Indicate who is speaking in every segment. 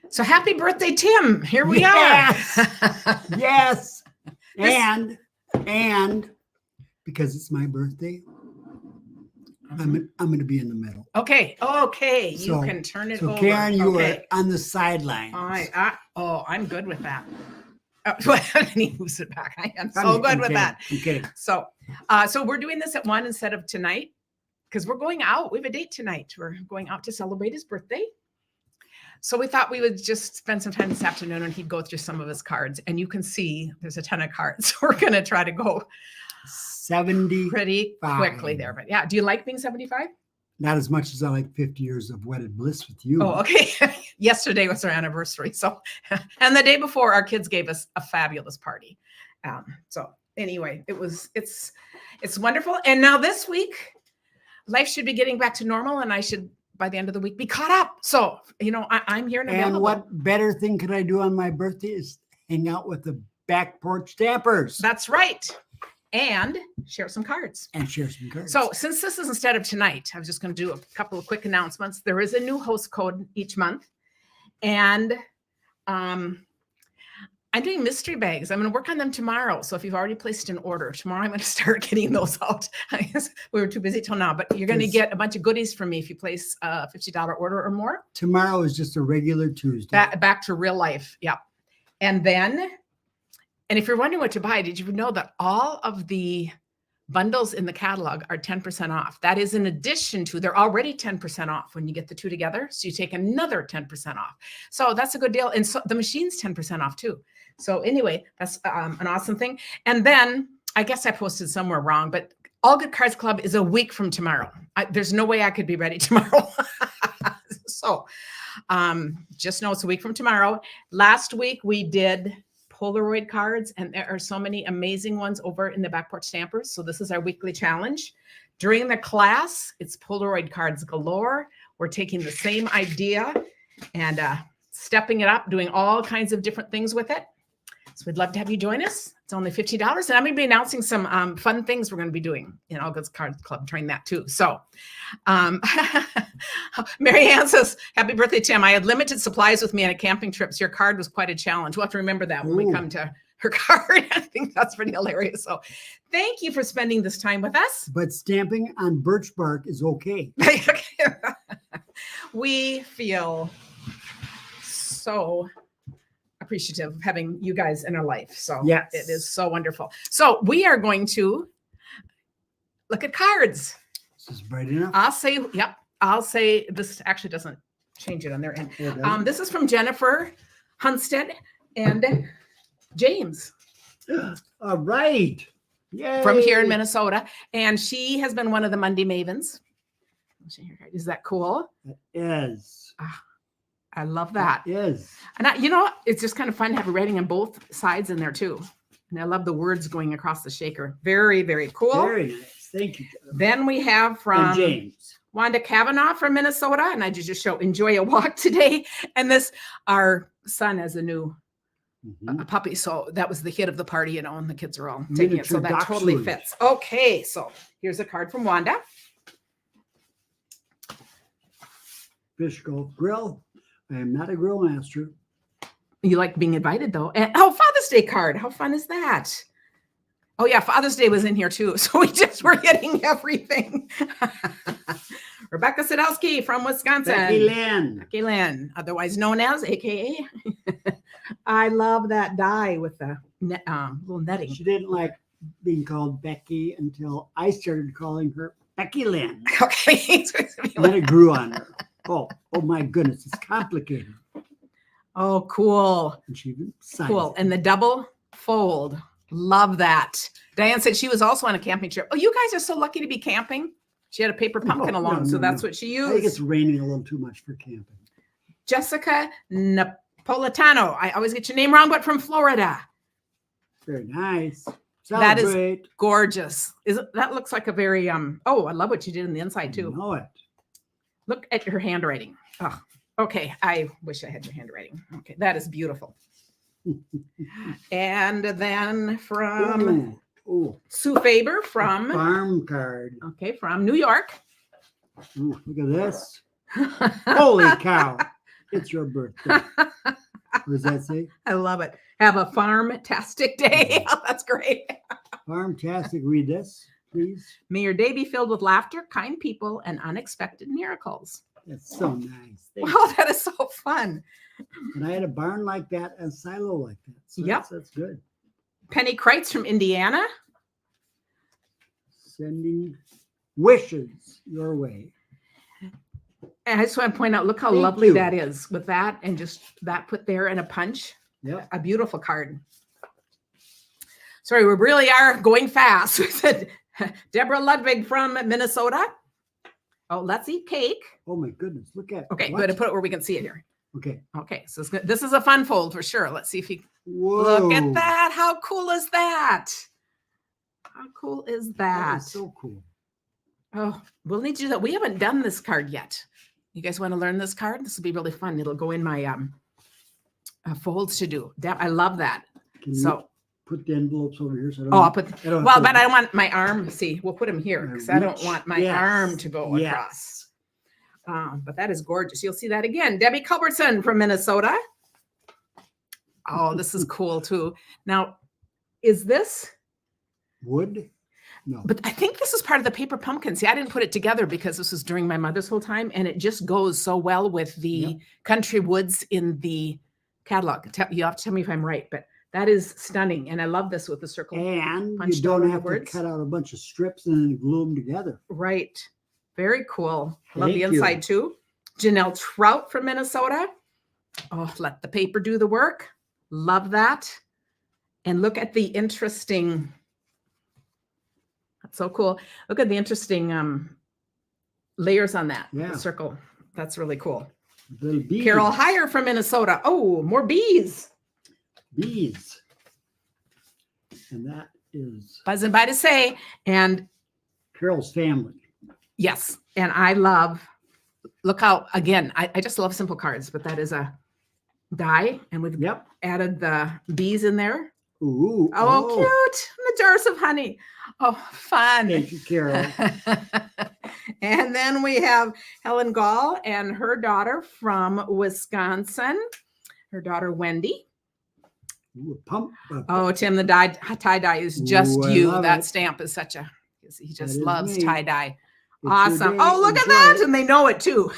Speaker 1: So happy birthday, Tim. Here we
Speaker 2: Yes.
Speaker 1: are.
Speaker 2: Yes. And because it's my birthday, I'm going to be in the middle.
Speaker 1: Okay. You can turn it
Speaker 2: so
Speaker 1: over.
Speaker 2: Karen, you
Speaker 1: okay.
Speaker 2: are on the sidelines.
Speaker 1: I'm good with that. And he moves it back. I am so good with that.
Speaker 2: Okay.
Speaker 1: So we're doing this at 1 instead of tonight because we're going out. We have a date tonight. We're going out to celebrate his birthday. So we thought we would just spend some time this afternoon and he'd go through some of his cards. And you can see there's a ton of cards. We're going to try to go
Speaker 2: 70
Speaker 1: pretty quickly there. But yeah, do you like being 75?
Speaker 2: Not as much as I like 50 years of wedded bliss with you.
Speaker 1: Oh, okay. Yesterday was our anniversary. So, and the day before our kids gave us a fabulous party. So anyway, it's wonderful. And now this week, life should be getting back to normal and I should, by the end of the week, be caught up. So, I'm here and available.
Speaker 2: And what better thing could I do on my birthday is hang out with the back porch stampers.
Speaker 1: That's right. And share some cards. So since this is instead of tonight, I was just going to do a couple of quick announcements. There is a new host code each month. And I'm doing mystery bags. I'm going to work on them tomorrow. So if you've already placed an order, tomorrow I'm going to start getting those out. I guess we were too busy till now, but you're going to get a bunch of goodies from me if you place a $50 order or more.
Speaker 2: Tomorrow is just a regular Tuesday.
Speaker 1: Back to real life. Yep. And if you're wondering what to buy, did you know that all of the bundles in the catalog are 10% off? That is in addition to, they're already 10% off when you get the two together. So you take another 10% off. So that's a good deal. And so the machine's 10% off too. So anyway, that's an awesome thing. And then I guess I posted somewhere wrong, but All Good Cards Club is a week from tomorrow. There's no way I could be ready tomorrow. So just know it's a week from tomorrow. Last week we did Polaroid cards, and there are so many amazing ones over in the Back Porch Stampers. So this is our weekly challenge. During the class, it's Polaroid cards galore. We're taking the same idea and stepping it up, doing all kinds of different things with it. So we'd love to have you join us. It's only $50. And I'm going to be announcing some fun things we're going to be doing in All Good Cards Club during that too. So Mary Ann says, happy birthday, Tim. I had limited supplies with me on a camping trip, so your card was quite a challenge. We'll have to remember that when we come to her card. I think that's pretty hilarious. So thank you for spending this time with us.
Speaker 2: But stamping on birch bark is okay.
Speaker 1: We feel so appreciative of having you guys in our life. So
Speaker 2: yes,
Speaker 1: it is so wonderful. So we are going to look at cards.
Speaker 2: This is bright enough.
Speaker 1: I'll say this actually doesn't change it on their end. This is from Jennifer Hunstead and James.
Speaker 2: All right. Yay.
Speaker 1: From here in Minnesota. And she has been one of the Monday Mavens. Is that cool?
Speaker 2: It is.
Speaker 1: I love that.
Speaker 2: It is.
Speaker 1: And it's just kind of fun to have a writing on both sides in there too. And I love the words going across the shaker. Very, very cool.
Speaker 2: Very nice. Thank you.
Speaker 1: Then we have from
Speaker 2: James.
Speaker 1: Wanda Kavanaugh from Minnesota. And I just show enjoy a walk today. And our son has a new a puppy. So that was the hit of the party, and the kids are all taking it. So that totally fits. Okay. So here's a card from Wanda.
Speaker 2: Fish Golf Grill. I am not a grill master.
Speaker 1: You like being invited though. And Father's Day card. How fun is that? Oh yeah, Father's Day was in here too. So we're getting everything. Rebecca Sadowski from Wisconsin.
Speaker 2: Becky
Speaker 1: Lynn, otherwise known as AKA. I love that die with the little netting.
Speaker 2: She didn't like being called Becky until I started calling her Becky Lynn.
Speaker 1: Okay.
Speaker 2: Then it grew on her. Oh my goodness, it's complicated.
Speaker 1: Oh, cool.
Speaker 2: And she even signed
Speaker 1: cool. And the double fold. Love that. Diane said she was also on a camping trip. Oh, you guys are so lucky to be camping. She had a paper pumpkin along, so that's what she used.
Speaker 2: I think it's raining a little too much for camping.
Speaker 1: Jessica Napolitano. I always get your name wrong, but from Florida.
Speaker 2: Very nice.
Speaker 1: That is gorgeous. That looks like a very I love what you did in the inside too.
Speaker 2: I know it.
Speaker 1: Look at her handwriting. Oh, okay. I wish I had your handwriting. Okay, that is beautiful. And then from Sue Faber from
Speaker 2: farm card.
Speaker 1: Okay, from New York.
Speaker 2: Ooh, look at this. Holy cow. It's your birthday. What does that say?
Speaker 1: I love it. Have a farm-tastic day. Oh, that's great.
Speaker 2: Farmtastic. Read this, please.
Speaker 1: May your day be filled with laughter, kind people, and unexpected miracles.
Speaker 2: That's so nice. Thank
Speaker 1: Wow, that is so fun.
Speaker 2: And I had a barn like that, a silo like that. So
Speaker 1: Yep.
Speaker 2: that's good.
Speaker 1: Penny Kreitz from Indiana.
Speaker 2: Sending wishes your way.
Speaker 1: And I just want to point out, look how
Speaker 2: Thank
Speaker 1: lovely
Speaker 2: you.
Speaker 1: that is with that and just that put there in a punch.
Speaker 2: Yep.
Speaker 1: A beautiful card. Sorry, we really are going fast. We said Deborah Ludwig from Minnesota. Oh, let's eat cake.
Speaker 2: Oh my goodness. Look at
Speaker 1: Okay,
Speaker 2: what?
Speaker 1: good to put it where we can see it here.
Speaker 2: Okay.
Speaker 1: Okay, so it's good. This is a fun fold for sure. Let's see if you
Speaker 2: Whoa.
Speaker 1: look at that. How cool is that? How cool is
Speaker 2: That
Speaker 1: that?
Speaker 2: is so cool.
Speaker 1: Oh, we'll need to do that. We haven't done this card yet. You guys want to learn this card? This will be really fun. It'll go in my folds to do. I love that.
Speaker 2: Can
Speaker 1: So,
Speaker 2: you put the envelopes over here? So I don't,
Speaker 1: oh, I'll put,
Speaker 2: I don't
Speaker 1: well,
Speaker 2: have to-
Speaker 1: but I don't want my arm. See, we'll put them here because I don't
Speaker 2: reach.
Speaker 1: want my
Speaker 2: Yes.
Speaker 1: arm to go
Speaker 2: Yes.
Speaker 1: across. But that is gorgeous. You'll see that again. Debbie Culbertson from Minnesota. Oh, this is cool too. Now, is this?
Speaker 2: Wood? No.
Speaker 1: But I think this is part of the paper pumpkin. See, I didn't put it together because this was during my mother's whole time, and it just goes so well with the
Speaker 2: Yep.
Speaker 1: country woods in the catalog. You have to tell me if I'm right, but that is stunning, and I love this with the circle.
Speaker 2: And you
Speaker 1: punched out
Speaker 2: don't
Speaker 1: on the
Speaker 2: have to
Speaker 1: words.
Speaker 2: cut out a bunch of strips and then glue them together.
Speaker 1: Right, very cool. Love the
Speaker 2: Thank you.
Speaker 1: inside too. Janelle Trout from Minnesota. Oh, let the paper do the work. Love that. And look at the interesting. That's so cool. Look at the interesting layers on that
Speaker 2: Yeah.
Speaker 1: the circle. That's really cool.
Speaker 2: Little bees.
Speaker 1: Carol Heyer from Minnesota. Oh, more bees.
Speaker 2: Bees. And that is
Speaker 1: Buzzing by to say. And
Speaker 2: Carol's family.
Speaker 1: yes, and I love, look how, again, I just love simple cards, but that is a die. And we've
Speaker 2: Yep.
Speaker 1: added the bees in there.
Speaker 2: Ooh.
Speaker 1: Oh, cute. And the jars of honey. Oh, fun.
Speaker 2: Thank you, Carol.
Speaker 1: And then we have Helen Gall and her daughter from Wisconsin, her daughter Wendy.
Speaker 2: Ooh, a pump.
Speaker 1: Oh, Tim, the tie dye is just
Speaker 2: Ooh, I
Speaker 1: you.
Speaker 2: love
Speaker 1: That
Speaker 2: it.
Speaker 1: stamp is such a, he just
Speaker 2: is
Speaker 1: loves
Speaker 2: me.
Speaker 1: tie dye.
Speaker 2: It's your
Speaker 1: Awesome.
Speaker 2: day.
Speaker 1: Oh, look at
Speaker 2: Enjoy
Speaker 1: that.
Speaker 2: it.
Speaker 1: And they know it too.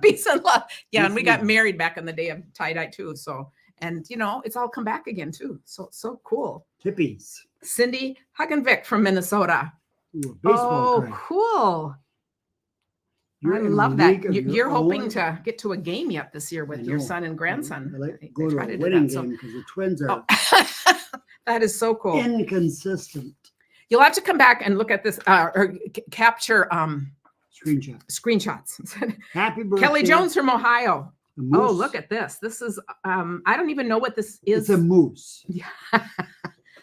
Speaker 1: Peace and love. Yeah. And we
Speaker 2: Peace
Speaker 1: got
Speaker 2: and love.
Speaker 1: married back in the day of tie dye too. So, and you know, it's all come back again too. So cool.
Speaker 2: Tippies.
Speaker 1: Cindy Huggenvick from Minnesota.
Speaker 2: Ooh, a baseball
Speaker 1: Oh,
Speaker 2: card.
Speaker 1: cool.
Speaker 2: You're
Speaker 1: I
Speaker 2: in a
Speaker 1: love that.
Speaker 2: league of your
Speaker 1: You're hoping
Speaker 2: own.
Speaker 1: to get to a game yet this year with
Speaker 2: I
Speaker 1: your
Speaker 2: know.
Speaker 1: son and grandson.
Speaker 2: I like
Speaker 1: They
Speaker 2: go to
Speaker 1: try
Speaker 2: a
Speaker 1: to do
Speaker 2: wedding
Speaker 1: that, so-
Speaker 2: game because the twins are
Speaker 1: Oh, that is so cool.
Speaker 2: inconsistent.
Speaker 1: You'll have to come back and look at this or capture
Speaker 2: Screenshot.
Speaker 1: screenshots.
Speaker 2: Happy birthday.
Speaker 1: Kelly Jones from Ohio.
Speaker 2: a
Speaker 1: Oh,
Speaker 2: moose.
Speaker 1: look at this. This is I don't even know what this
Speaker 2: It's
Speaker 1: is.
Speaker 2: a moose.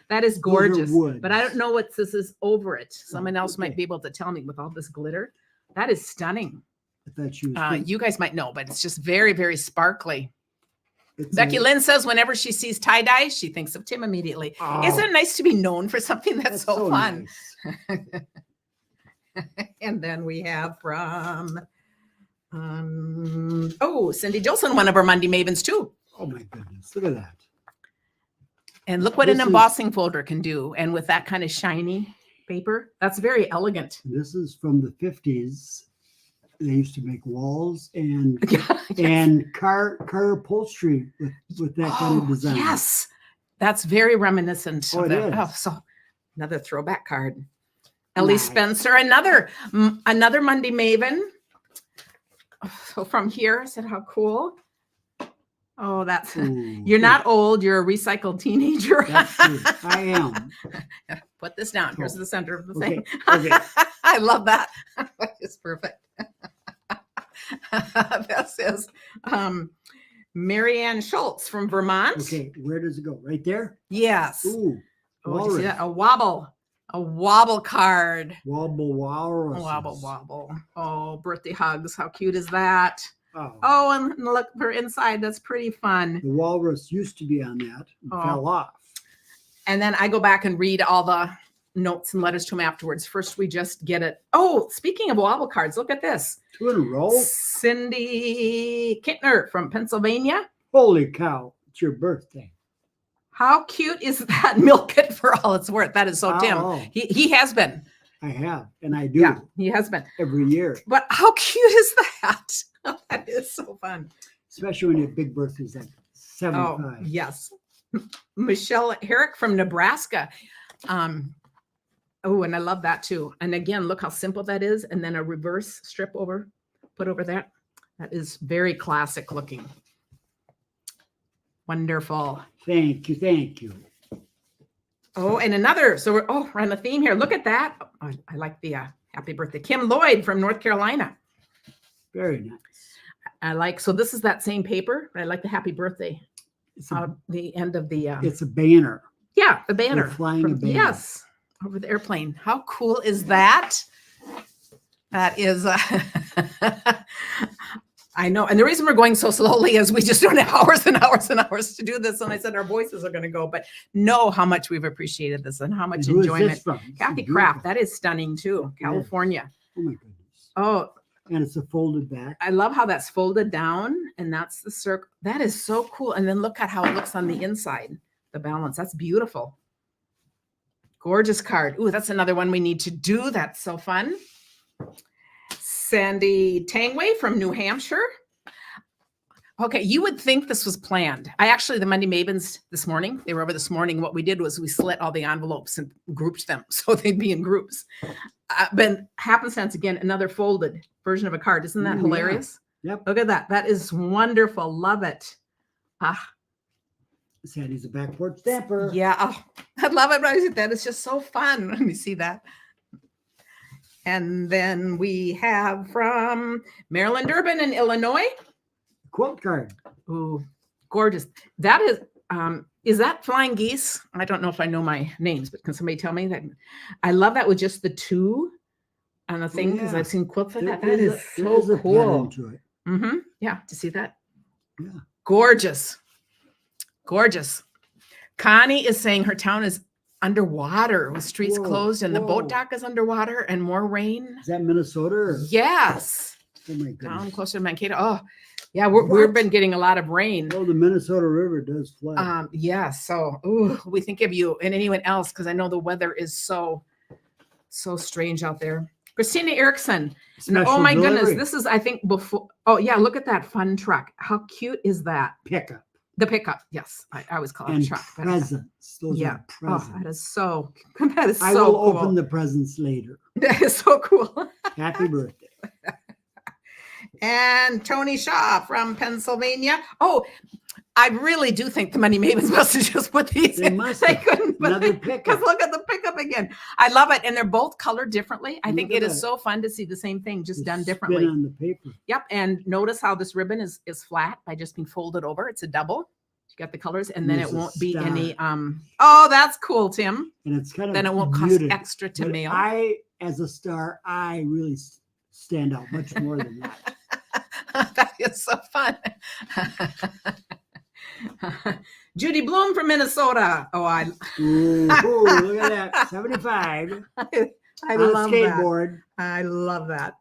Speaker 1: That is
Speaker 2: Those are
Speaker 1: gorgeous. But I
Speaker 2: woods.
Speaker 1: don't know what this is over it. Someone else might
Speaker 2: okay.
Speaker 1: be able to tell me with all this glitter. That is stunning.
Speaker 2: I thought she was.
Speaker 1: You guys might know, but it's just very, very sparkly.
Speaker 2: it's
Speaker 1: Becky
Speaker 2: a-
Speaker 1: Lynn says whenever she sees tie dye, she thinks of Tim immediately.
Speaker 2: Oh,
Speaker 1: Isn't it nice to be known for something that's so fun?
Speaker 2: nice.
Speaker 1: And then we have from Cindy Jolson, one of our Monday Mavens too.
Speaker 2: Oh my goodness! Look at that.
Speaker 1: And look what an
Speaker 2: This is-
Speaker 1: embossing folder can do. And with that kind of shiny paper, that's very elegant.
Speaker 2: This is from the 50s. They used to make walls and
Speaker 1: Yes.
Speaker 2: and car upholstery with that kind of
Speaker 1: Oh,
Speaker 2: design.
Speaker 1: yes. That's very reminiscent.
Speaker 2: Oh,
Speaker 1: of
Speaker 2: it
Speaker 1: the,
Speaker 2: is.
Speaker 1: oh, so another throwback card. Ellie
Speaker 2: Nice.
Speaker 1: Spencer, another Monday Maven. So from here, I said, how cool. Oh, that's,
Speaker 2: Ooh,
Speaker 1: you're not old. You're a recycled teenager.
Speaker 2: That's true. I am.
Speaker 1: Put this down. Here's
Speaker 2: Cool.
Speaker 1: the center of the
Speaker 2: Okay,
Speaker 1: thing.
Speaker 2: okay.
Speaker 1: I love that. That is perfect. This is Marianne Schultz from Vermont.
Speaker 2: Okay, where does it go? Right there?
Speaker 1: Yes.
Speaker 2: Ooh,
Speaker 1: Oh, do you see that?
Speaker 2: walrus.
Speaker 1: A wobble card.
Speaker 2: Wobble walrus.
Speaker 1: Wobble. Oh, birthday hugs. How cute is that?
Speaker 2: Oh.
Speaker 1: Oh, and look for inside. That's pretty fun.
Speaker 2: The walrus used to be on that and
Speaker 1: Oh.
Speaker 2: fell off.
Speaker 1: And then I go back and read all the notes and letters to him afterwards. First, we just get it. Oh, speaking of wobble cards, look at this.
Speaker 2: 2 in a row.
Speaker 1: Cindy Kittner from Pennsylvania.
Speaker 2: Holy cow. It's your birthday.
Speaker 1: How cute is that? Milk it for all it's worth. That is so Tim.
Speaker 2: Oh,
Speaker 1: He has been.
Speaker 2: I have, and I do
Speaker 1: Yeah, he has been.
Speaker 2: every year,
Speaker 1: But how cute is that? That is so fun.
Speaker 2: especially when your big birthday's like 75.
Speaker 1: Oh, yes. Michelle Herrick from Nebraska. Oh, and I love that too. And again, look how simple that is. And then a reverse strip over, put over that. That is very classic looking. Wonderful.
Speaker 2: Thank you. Thank you.
Speaker 1: Oh, and another. So we're on the theme here. Look at that. Oh, I like the happy birthday. Kim Lloyd from North Carolina.
Speaker 2: Very nice.
Speaker 1: I like, so this is that same paper, but I like the happy birthday.
Speaker 2: It's a,
Speaker 1: The end of the,
Speaker 2: it's a banner.
Speaker 1: yeah, the banner.
Speaker 2: They're flying a banner.
Speaker 1: Yes, over the airplane. How cool is that? That is, I know. And the reason we're going so slowly is we just don't have hours and hours and hours to do this. And I said our voices are going to go, but know how much we've appreciated this and how much
Speaker 2: And who is
Speaker 1: enjoyment.
Speaker 2: this from? It's
Speaker 1: Kathy
Speaker 2: beautiful.
Speaker 1: Kraft, that is stunning too.
Speaker 2: Yes.
Speaker 1: California.
Speaker 2: Oh my goodness.
Speaker 1: Oh,
Speaker 2: And it's a folded back.
Speaker 1: I love how that's folded down and that's the circle. That is so cool. And then look at how it looks on the inside, the balance. That's beautiful. Gorgeous card. Ooh, that's another one we need to do. That's so fun. Sandy Tangway from New Hampshire. Okay, you would think this was planned. The Monday Mavens this morning, they were over this morning. What we did was we slit all the envelopes and grouped them so they'd be in groups. But happenstance, again, another folded version of a card. Isn't that
Speaker 2: Ooh, yeah.
Speaker 1: hilarious?
Speaker 2: Yep.
Speaker 1: Look at that. That is wonderful. Love it.
Speaker 2: Sandy's a back porch stamper.
Speaker 1: Yeah. Oh, I love it. Right? That is just so fun. Let me see that. And then we have from Maryland, Urban in Illinois.
Speaker 2: Quote card.
Speaker 1: Ooh, gorgeous. That is that flying geese? I don't know if I know my names, but can somebody tell me that? I love that with just the two on the thing because
Speaker 2: yeah.
Speaker 1: I've seen quilts like that.
Speaker 2: There
Speaker 1: That
Speaker 2: is
Speaker 1: is
Speaker 2: there is
Speaker 1: so
Speaker 2: a
Speaker 1: cool.
Speaker 2: pattern to it.
Speaker 1: Mm-hmm. Yeah, to see that.
Speaker 2: Yeah.
Speaker 1: Gorgeous. Gorgeous. Connie is saying her town is underwater with streets
Speaker 2: Whoa,
Speaker 1: closed and the
Speaker 2: whoa.
Speaker 1: boat dock is underwater and more rain.
Speaker 2: Is that Minnesota? Or?
Speaker 1: Yes.
Speaker 2: Oh my
Speaker 1: Down
Speaker 2: goodness.
Speaker 1: closer to Mankato. Oh, yeah, we've
Speaker 2: What?
Speaker 1: been getting a lot of rain.
Speaker 2: Oh, the Minnesota River does flood.
Speaker 1: Yeah, so ooh, we think of you and anyone else because I know the weather is so strange out there. Christina Erickson.
Speaker 2: Special
Speaker 1: Oh my goodness,
Speaker 2: delivery.
Speaker 1: this is I think before. Oh yeah, look at that fun truck. How cute is that?
Speaker 2: Pickup
Speaker 1: The pickup. Yes, I always call it a
Speaker 2: and
Speaker 1: truck. but-
Speaker 2: presents. Those
Speaker 1: Yeah.
Speaker 2: are
Speaker 1: Oh,
Speaker 2: presents.
Speaker 1: that is so. That is
Speaker 2: I
Speaker 1: so
Speaker 2: will
Speaker 1: cool.
Speaker 2: open the presents later.
Speaker 1: That is so cool.
Speaker 2: Happy birthday.
Speaker 1: And Tony Shaw from Pennsylvania. Oh, I really do think the Money Mavens must have just put these
Speaker 2: They
Speaker 1: in.
Speaker 2: must
Speaker 1: They
Speaker 2: have.
Speaker 1: couldn't put
Speaker 2: Another
Speaker 1: because
Speaker 2: pickup.
Speaker 1: look at the pickup again. I love it. And they're both colored differently. I think
Speaker 2: Look
Speaker 1: it
Speaker 2: at
Speaker 1: is
Speaker 2: that.
Speaker 1: so fun to see the same thing just
Speaker 2: The
Speaker 1: done
Speaker 2: spin
Speaker 1: differently.
Speaker 2: on the paper.
Speaker 1: Yep. And notice how this ribbon is flat by just being folded over. It's a double. You got the colors and then
Speaker 2: There's
Speaker 1: it
Speaker 2: a
Speaker 1: won't be
Speaker 2: star.
Speaker 1: any oh, that's cool, Tim.
Speaker 2: And it's kind of
Speaker 1: Then it won't cost
Speaker 2: muted.
Speaker 1: extra to
Speaker 2: But
Speaker 1: mail.
Speaker 2: I, as a star, I really stand out much more than that.
Speaker 1: That is so fun. Judy Bloom from Minnesota. Oh, I
Speaker 2: Ooh, look at that. 75.
Speaker 1: I
Speaker 2: On a
Speaker 1: love that.
Speaker 2: skateboard.
Speaker 1: I love that.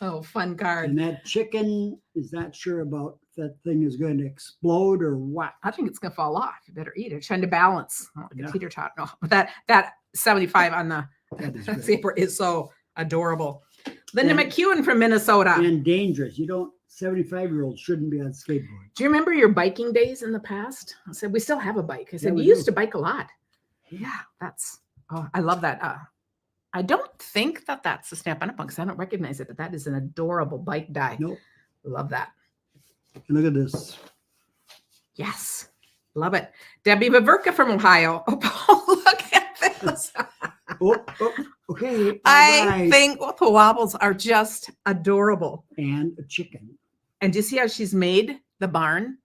Speaker 1: Oh, fun card.
Speaker 2: And that chicken is not sure about if that thing is going to explode or what.
Speaker 1: I think it's gonna fall off. You better eat it. Trying to balance. Oh, like
Speaker 2: Yeah.
Speaker 1: a teeter tot. No, but that 75 on the
Speaker 2: That is great.
Speaker 1: zipper is so adorable. Linda
Speaker 2: And-
Speaker 1: McEwen from Minnesota.
Speaker 2: And dangerous. 75-year-olds shouldn't be on skateboard.
Speaker 1: Do you remember your biking days in the past? I said, we still have a bike. I said,
Speaker 2: we
Speaker 1: you used
Speaker 2: do.
Speaker 1: to bike a lot. Yeah, I love that. I don't think that's a Stamp On It because I don't recognize it, but that is an adorable bike die.
Speaker 2: Nope.
Speaker 1: Love that.
Speaker 2: And look at this.
Speaker 1: Yes, love it. Debbie Viverka from Ohio. Oh, look at this.
Speaker 2: Oh, okay. all
Speaker 1: I
Speaker 2: right.
Speaker 1: think the wobbles are just adorable.
Speaker 2: And a chicken.
Speaker 1: And do you see how she's made the barn?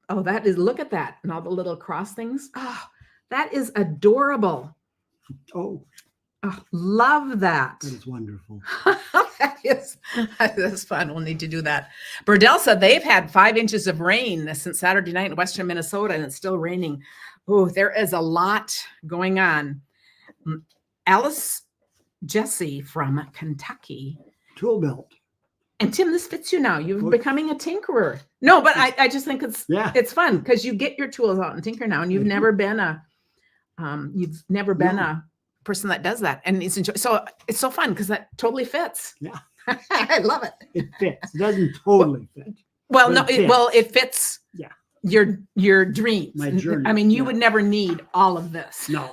Speaker 1: Oh, look at that. And all the little cross things. Oh, that is adorable.
Speaker 2: Oh,
Speaker 1: Oh, love that.
Speaker 2: that is wonderful.
Speaker 1: that is fun. We'll need to do that. Burdell said they've had 5 inches of rain since Saturday night in western Minnesota, and it's still raining. Oh, there is a lot going on. Alice Jesse from Kentucky.
Speaker 2: Tool belt.
Speaker 1: And Tim, this fits you now. You're
Speaker 2: Okay.
Speaker 1: becoming a tinkerer. No, but I just think
Speaker 2: Yeah.
Speaker 1: it's fun because you get your tools out and tinker now, and you've never been a person that does that, and so it's so fun because that totally fits.
Speaker 2: Yeah.
Speaker 1: I love it.
Speaker 2: It fits. It doesn't totally fit.
Speaker 1: Well,
Speaker 2: But
Speaker 1: no,
Speaker 2: it fits.
Speaker 1: it fits.
Speaker 2: Yeah.
Speaker 1: Your dreams.
Speaker 2: My journey.
Speaker 1: I mean, you
Speaker 2: Yeah.
Speaker 1: would never need all of this.
Speaker 2: No.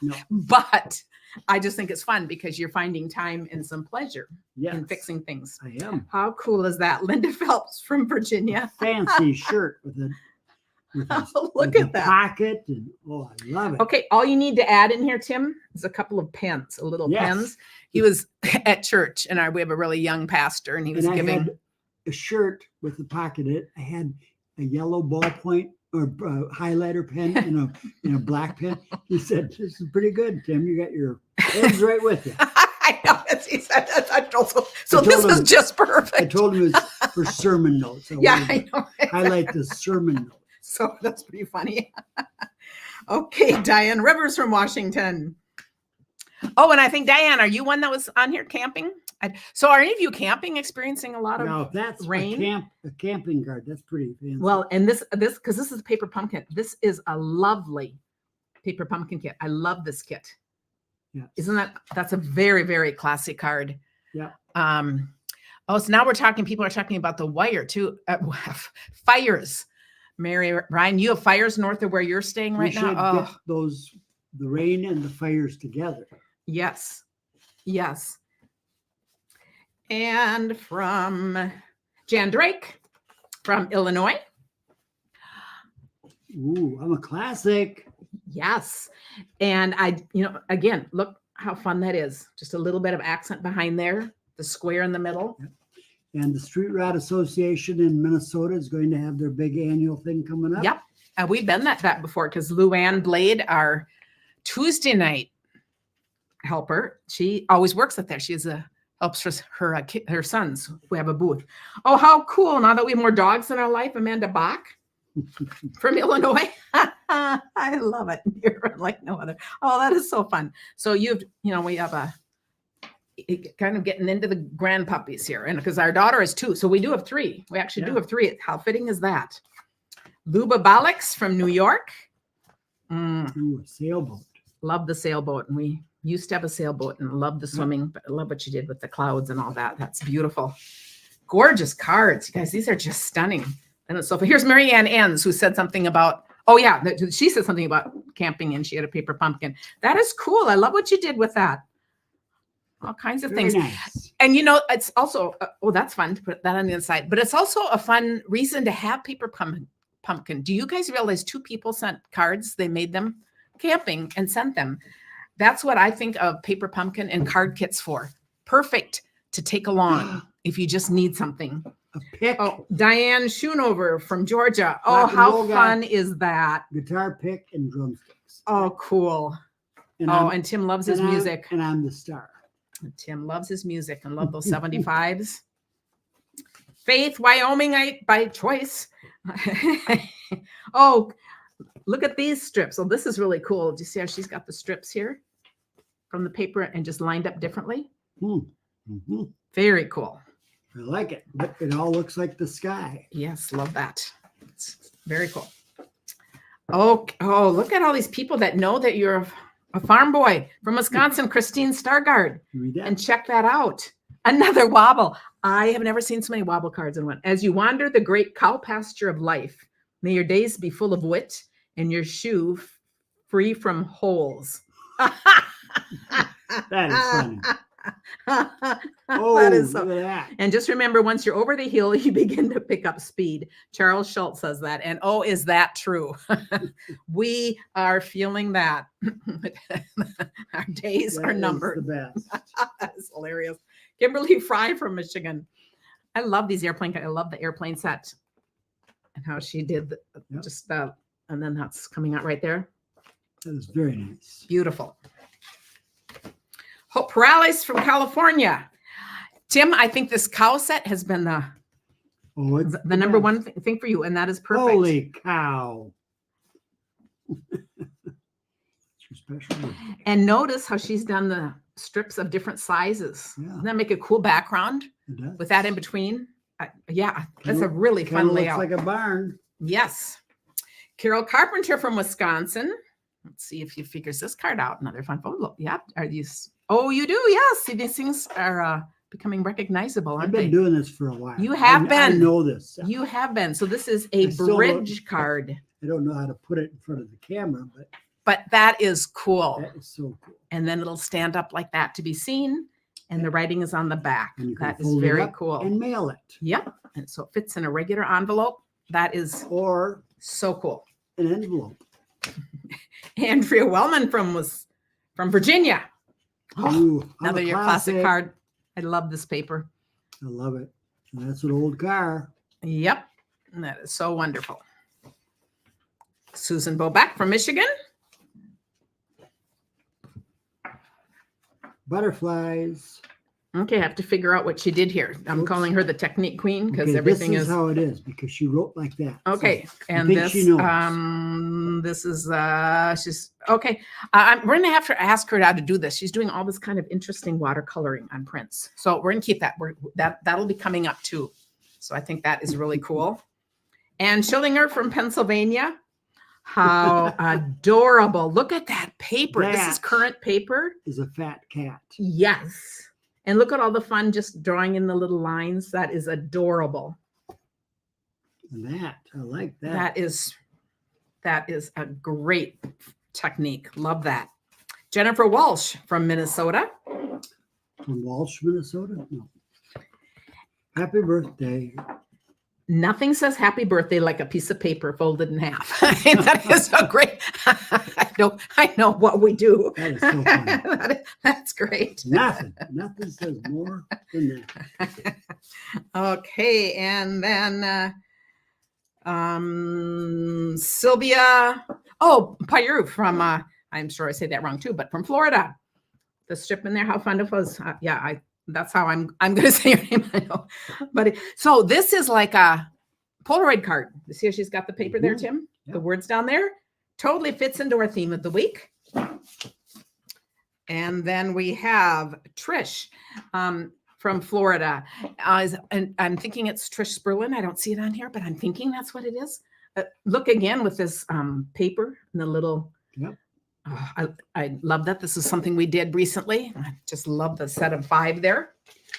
Speaker 2: No.
Speaker 1: But I just think it's fun because you're finding time and some pleasure
Speaker 2: Yes.
Speaker 1: in fixing things.
Speaker 2: I am.
Speaker 1: How cool is that? Linda Phelps from Virginia.
Speaker 2: Fancy shirt with a
Speaker 1: Look
Speaker 2: with
Speaker 1: at
Speaker 2: a
Speaker 1: that.
Speaker 2: pocket, and oh, I love it.
Speaker 1: Okay, all you need to add in here, Tim, is a couple of pens, little
Speaker 2: Yes.
Speaker 1: pens. He was at church, and we have a really young pastor, and he was
Speaker 2: And I
Speaker 1: giving.
Speaker 2: had a shirt with a pocket in it. I had a yellow ballpoint or highlighter pen and a black pen. He said, "This is pretty good, Tim. You got your pens right with you."
Speaker 1: I know, he said that. I told him, so
Speaker 2: I
Speaker 1: this
Speaker 2: told
Speaker 1: is
Speaker 2: him-
Speaker 1: just
Speaker 2: I
Speaker 1: perfect.
Speaker 2: told him it's for sermon notes.
Speaker 1: Yeah,
Speaker 2: wanted
Speaker 1: I
Speaker 2: to
Speaker 1: know.
Speaker 2: highlight the sermon notes.
Speaker 1: So that's pretty funny. Okay, Diane Rivers from Washington. Oh, and I think, Diane, are you one that was on here camping? So are any of you camping, experiencing a lot of
Speaker 2: Now, if that's
Speaker 1: rain?
Speaker 2: a camping card, that's pretty fancy.
Speaker 1: Well, and this because this is a paper pumpkin. This is a lovely paper pumpkin kit. I love this kit.
Speaker 2: Yeah.
Speaker 1: Isn't that's a very, very classic card.
Speaker 2: Yeah.
Speaker 1: Oh, so now people are talking about the wire too. Fires. Mary Ryan, you have fires north of where you're staying
Speaker 2: we
Speaker 1: right
Speaker 2: should
Speaker 1: now.
Speaker 2: get the rain and the fires together.
Speaker 1: Yes. Yes. And from Jan Drake from Illinois.
Speaker 2: Ooh, I'm a classic.
Speaker 1: Yes. And again, look how fun that is. Just a little bit of accent behind there, the square in the middle.
Speaker 2: And the Street Rod Association in Minnesota is going to have their big annual thing coming up.
Speaker 1: Yep. We've been at that before because Luann Blade, our Tuesday night helper, she always works at there. Helps her sons who have a booth. Oh, how cool. Now that we have more dogs in our life, Amanda Bach from Illinois. I love it. You're like no other. Oh, that is so fun. So we have kind of getting into the grand puppies here. And because our daughter is 2, so we do have 3. We actually do have 3. How fitting is that? Luba Balix from New York.
Speaker 2: Ooh, a sailboat.
Speaker 1: Love the sailboat. And we used to have a sailboat and love the swimming, but I love what you did with the clouds and all that. That's beautiful. Gorgeous cards. You guys, these are just stunning. And so here's Mary Ann Enns, who said something about, she said something about camping and she had a paper pumpkin. That is cool. I love what you did with that. All kinds of
Speaker 2: Very
Speaker 1: things.
Speaker 2: nice.
Speaker 1: And it's also, that's fun to put that on the inside, but it's also a fun reason to have paper pumpkin. Do you guys realize 2 people sent cards? They made them camping and sent them. That's what I think of paper pumpkin and card kits for. Perfect to take along if you just need something.
Speaker 2: A pick,
Speaker 1: Oh, Diane Schoonover from Georgia. Oh,
Speaker 2: Rock and
Speaker 1: how
Speaker 2: roll guy.
Speaker 1: fun is that?
Speaker 2: guitar pick, and drumsticks.
Speaker 1: Oh, cool.
Speaker 2: And
Speaker 1: And Tim loves his music.
Speaker 2: And I'm the star.
Speaker 1: Tim loves his music and love those 75s. Faith, Wyoming by choice. Oh, look at these strips. Oh, this is really cool. Do you see how she's got the strips here from the paper and just lined up differently?
Speaker 2: Mm-hmm.
Speaker 1: Very cool.
Speaker 2: I like it. But it all looks like the sky.
Speaker 1: Yes, love that. It's very cool. Oh, look at all these people that know that you're a farm boy from Wisconsin, Christine Stargard.
Speaker 2: Read that.
Speaker 1: And check that out. Another wobble. I have never seen so many wobble cards in one. As you wander the great cow pasture of life, may your days be full of wit and your shoe free from holes.
Speaker 2: That is funny.
Speaker 1: That is so.
Speaker 2: Look at that.
Speaker 1: And just remember, once you're over the hill, you begin to pick up speed. Charles Schultz says that. And oh, is that true? We are feeling that. Our days
Speaker 2: That
Speaker 1: are
Speaker 2: is
Speaker 1: numbered.
Speaker 2: The best.
Speaker 1: That's hilarious. Kimberly Fry from Michigan. I love these airplane. I love the airplane set and how she did
Speaker 2: Yep.
Speaker 1: and then that's coming out right there.
Speaker 2: That is very nice.
Speaker 1: Beautiful. Hope Perales from California. Tim, I think this cow set has been the
Speaker 2: Oh, it's
Speaker 1: number one thing for you, and that is perfect.
Speaker 2: Holy cow. It's your special birthday.
Speaker 1: And notice how she's done the strips of different sizes.
Speaker 2: Yeah.
Speaker 1: Doesn't that make a cool background
Speaker 2: It does.
Speaker 1: with that in between? Yeah, that's a really
Speaker 2: Kinda
Speaker 1: fun
Speaker 2: looks
Speaker 1: layout.
Speaker 2: like a barn.
Speaker 1: Yes. Carol Carpenter from Wisconsin. Let's see if she figures this card out. Another fun photo. Yep. Are these? Oh, you do? Yes. See, these things are becoming recognizable,
Speaker 2: I've
Speaker 1: aren't
Speaker 2: been
Speaker 1: they?
Speaker 2: doing this for a while.
Speaker 1: You have
Speaker 2: I
Speaker 1: been.
Speaker 2: know this.
Speaker 1: You have been. So this is a
Speaker 2: I still don't-
Speaker 1: bridge card,
Speaker 2: I don't know how to put it in front of the camera, but
Speaker 1: but that is cool.
Speaker 2: that is so cool.
Speaker 1: And then it'll stand up like that to be seen. And the writing is on the back.
Speaker 2: And you can
Speaker 1: That is
Speaker 2: fold it
Speaker 1: very
Speaker 2: up
Speaker 1: cool.
Speaker 2: and mail it,
Speaker 1: Yep. And so it fits in a regular envelope. That is
Speaker 2: or
Speaker 1: so cool.
Speaker 2: an envelope.
Speaker 1: Andrea Wellman from Virginia. Oh,
Speaker 2: Ooh, I'm
Speaker 1: another
Speaker 2: a
Speaker 1: your classic card. I love this paper.
Speaker 2: I love it. And that's an old car.
Speaker 1: Yep. And that is so wonderful. Susan Bobeck from Michigan.
Speaker 2: Butterflies.
Speaker 1: Okay, I have to figure out what she did here. I'm
Speaker 2: Oops.
Speaker 1: calling her the technique queen because
Speaker 2: Okay,
Speaker 1: everything
Speaker 2: this is
Speaker 1: is
Speaker 2: how it is because she wrote like that. So
Speaker 1: okay. And
Speaker 2: think
Speaker 1: this
Speaker 2: she knows.
Speaker 1: this is she's okay. We're gonna have to ask her how to do this. She's doing all this kind of interesting watercoloring on prints. So we're gonna keep that. That'll be coming up too. So I think that is really cool. And Schillinger from Pennsylvania. How adorable. Look at that paper. This is
Speaker 2: That
Speaker 1: current paper.
Speaker 2: is a fat cat.
Speaker 1: Yes. And look at all the fun just drawing in the little lines. That is adorable.
Speaker 2: And that, I like that.
Speaker 1: That is a great technique. Love that. Jennifer Walsh from Minnesota.
Speaker 2: From Walsh, Minnesota? No. Happy birthday.
Speaker 1: Nothing says happy birthday like a piece of paper folded in half. That is so great. I know what we do.
Speaker 2: That is so funny.
Speaker 1: That's great.
Speaker 2: Nothing says more than that.
Speaker 1: Okay, and then Sylvia, Payeru from I'm sure I say that wrong too, but from Florida. The strip in there, how fun it was. That's how I'm going to say your name. I know, but so this is like a Polaroid card. You see how she's got the paper there, Tim?
Speaker 2: Yeah.
Speaker 1: The words down there totally fits into our theme of the week. And then we have Trish from Florida. And I'm thinking it's Trish Sperlin. I don't see it on here, but I'm thinking that's what it is. Look again with this paper and the little.
Speaker 2: Yep.
Speaker 1: I love that. This is something we did recently. I just love the set of 5 there.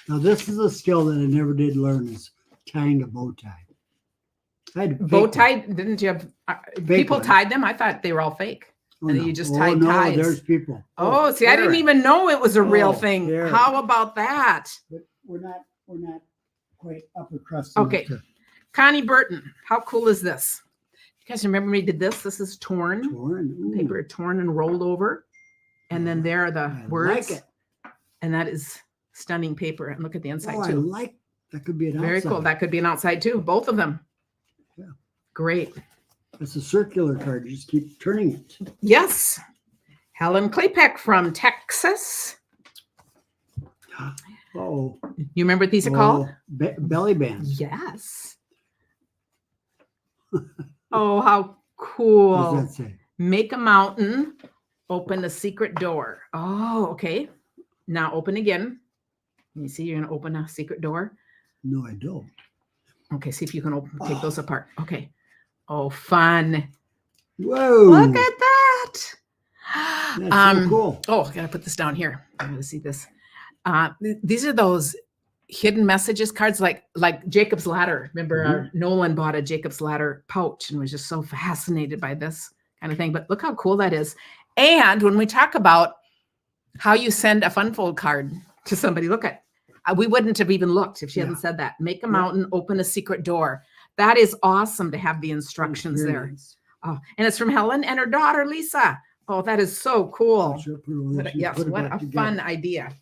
Speaker 2: Now, this is a skill that I never did learn is tying a bow tie. I had to
Speaker 1: Bow
Speaker 2: fake
Speaker 1: tie, didn't you have people
Speaker 2: one.
Speaker 1: tied them? I thought they were all fake.
Speaker 2: one.
Speaker 1: and
Speaker 2: no.
Speaker 1: you just
Speaker 2: Oh,
Speaker 1: tied
Speaker 2: no,
Speaker 1: ties.
Speaker 2: There's people.
Speaker 1: Oh, see, I didn't
Speaker 2: there.
Speaker 1: even know it was a real
Speaker 2: Oh,
Speaker 1: thing.
Speaker 2: there.
Speaker 1: How about that?
Speaker 2: But we're not quite upper crust.
Speaker 1: Okay.
Speaker 2: enough
Speaker 1: Connie Burton, how cool is this? You guys remember we did this? This is
Speaker 2: to
Speaker 1: torn.
Speaker 2: torn. Ooh,
Speaker 1: Paper torn and rolled over. And then there are the
Speaker 2: I
Speaker 1: words.
Speaker 2: like it.
Speaker 1: And that is stunning paper. And look at the inside
Speaker 2: Oh, I
Speaker 1: too.
Speaker 2: like that. Could be an
Speaker 1: Very
Speaker 2: outside.
Speaker 1: cool. That could be an outside too. Both of them.
Speaker 2: Yeah.
Speaker 1: Great.
Speaker 2: It's a circular card. You just keep turning it.
Speaker 1: Yes. Helen Klepek from Texas.
Speaker 2: Oh,
Speaker 1: You remember what these are called?
Speaker 2: belly bands.
Speaker 1: Yes. Oh, how cool.
Speaker 2: What does that say?
Speaker 1: Make a mountain, open a secret door. Oh, okay. Now open again. You see, you're going to open a secret door.
Speaker 2: No, I don't.
Speaker 1: Okay, see if you can take those apart. Okay. Oh, fun.
Speaker 2: Whoa.
Speaker 1: Look at that.
Speaker 2: That's so cool.
Speaker 1: Oh, I got to put this down here. I got to see this. These are those hidden messages cards like Jacob's Ladder. Remember, Nolan bought a Jacob's Ladder pouch and was just so fascinated by this kind of thing. But look how cool that is. And when we talk about how you send a fun fold card to somebody, look at, we wouldn't have even looked if she hadn't said that. Make a mountain, open a secret door. That is awesome to have the instructions
Speaker 2: Very
Speaker 1: there.
Speaker 2: nice.
Speaker 1: Oh, and it's from Helen and her daughter, Lisa. Oh, that is so cool.
Speaker 2: Sure, put it over there.
Speaker 1: Yes,
Speaker 2: Put it
Speaker 1: what
Speaker 2: back
Speaker 1: a
Speaker 2: together.
Speaker 1: fun idea.